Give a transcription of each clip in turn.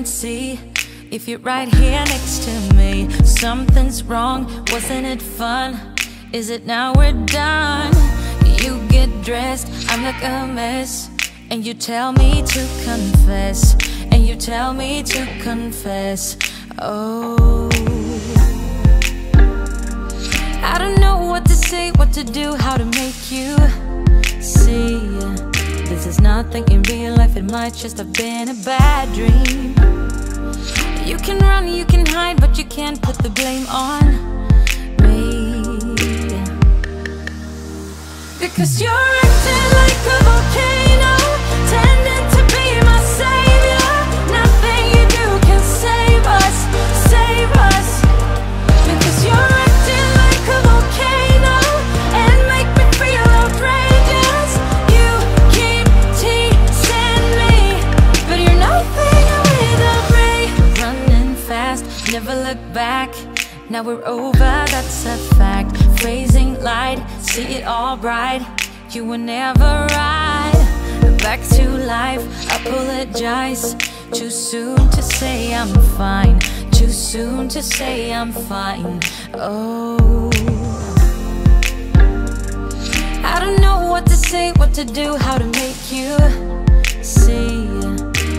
see if you're right here next to me. Something's wrong, wasn't it fun? Is it now we're done? You get dressed, I'm like a mess, and you tell me to confess, and you tell me to confess. Oh, I don't know what to say, what to do, how to make you see. This is nothing in real life, it might just have been a bad dream. You can run, you can hide, but you can't put the blame on me, because you're acting like a volcano, tending to be my savior. Nothing you do can save us, save us. Because you're acting like a volcano and make me feel outrageous. You keep teasing me, but you're nothing without me. Running fast, never look back. Now we're over, that's a fact. Phasing light, see it all bright. You were never right. Back to life, I apologize. Too soon to say I'm fine. Too soon to say I'm fine. Oh, I don't know what to say, what to do, how to make you see.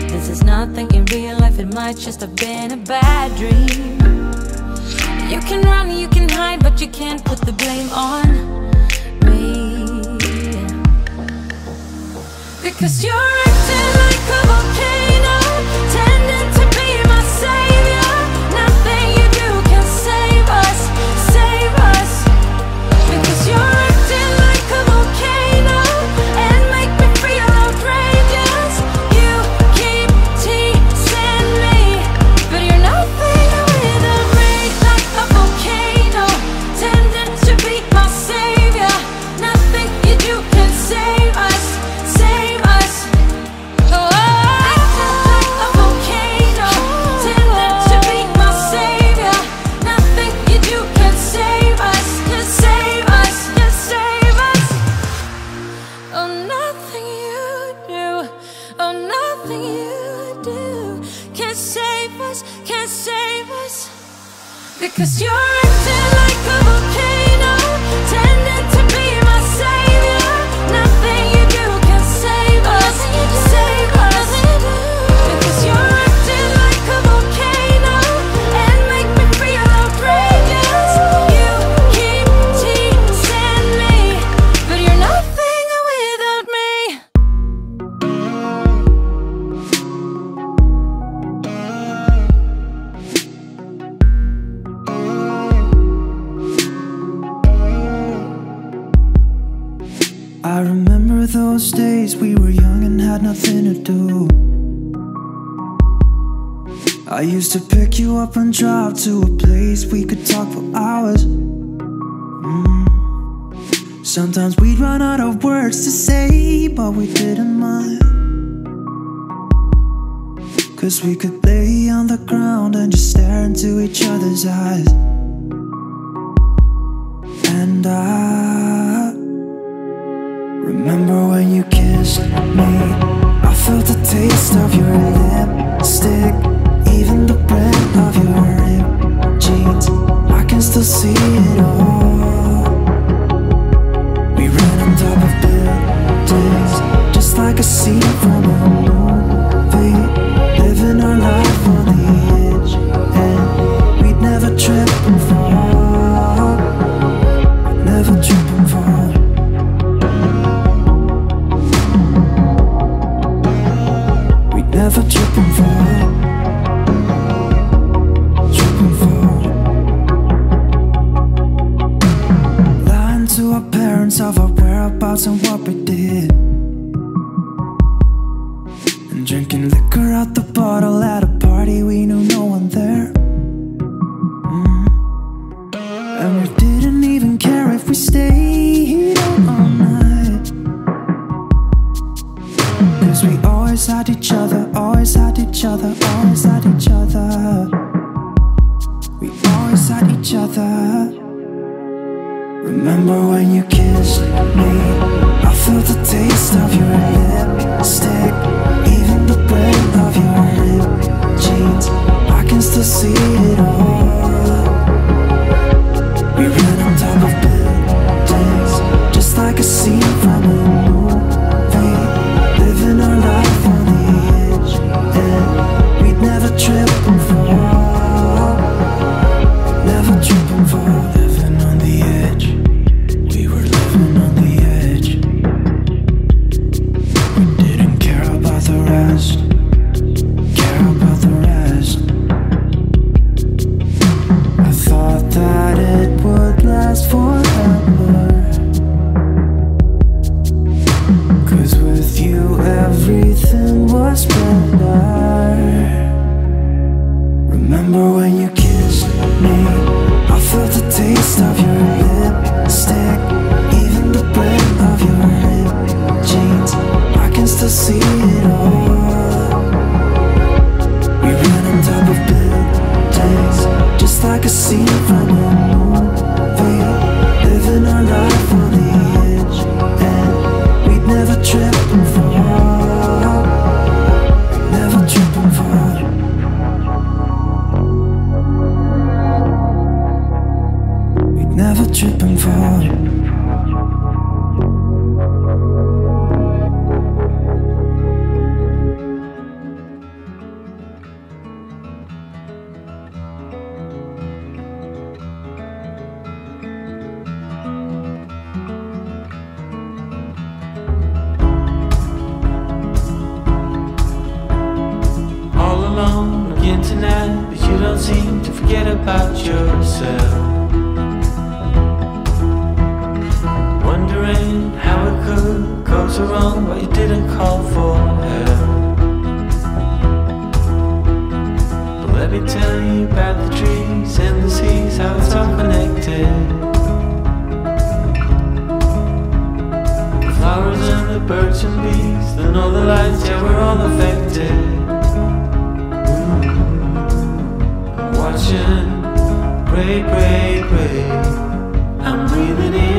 This is nothing in real life, it might just have been a bad dream. You can run, you can hide, but you can't put the blame on me, because you're acting like a volcano, tending to be my savior. Nothing you do can save us, save us. Because you're acting like a volcano and make me feel outrageous. You keep teasing me, but you're nothing without me. Like a volcano, tending to be my savior. Nothing you do can save us, save us. Oh, acting like a volcano, tending to be my savior. Nothing you do can save us, can save us, can save us. Oh, nothing you do, oh, nothing you do can save us, can save us. Because you're acting like a volcano, tending to be my savior. Nothing you do can save us, save us. Because you're acting like a volcano and make me feel outrageous. You keep teasing me, but you're nothing without me. I remember those days we were young and had nothing to do. I used to pick you up and drive to a place we could talk for hours. Sometimes we'd run out of words to say, but we didn't mind, 'cause we could lay on the ground and just stare into each other's eyes. And I remember when you kissed me, I felt the taste of your lipstick, even the brand of your ripped jeans. I can still see it all. We ran on top of buildings, just like a scene from a movie, living our life on the edge, and we'd never trip and fall, never trip and fall. Never trip and fall, trip and fall. Lying to our parents of our whereabouts and what we did, and drinking liquor out the bottle at a party we knew no one there. And we didn't even care if we stayed out all night, 'cause we always had each other, always had each other, always had each other. We always had each other. Remember when you kissed me, I felt the taste of your lipstick, even the brand of your ripped to see it all. We ran on top of buildings, just like a scene from a movie, living our life on the edge, and we'd never trip and fall, never trip and fall. We'd never trip and fall. But you don't seem to forget about yourself. Wondering how it could go so wrong, but you didn't call for help. But let me tell you about the trees and the seas, how it's all connected. The flowers and the birds and bees, the northern lights, yeah, we're all affected. Watching, pray, pray, pray. I'm breathing in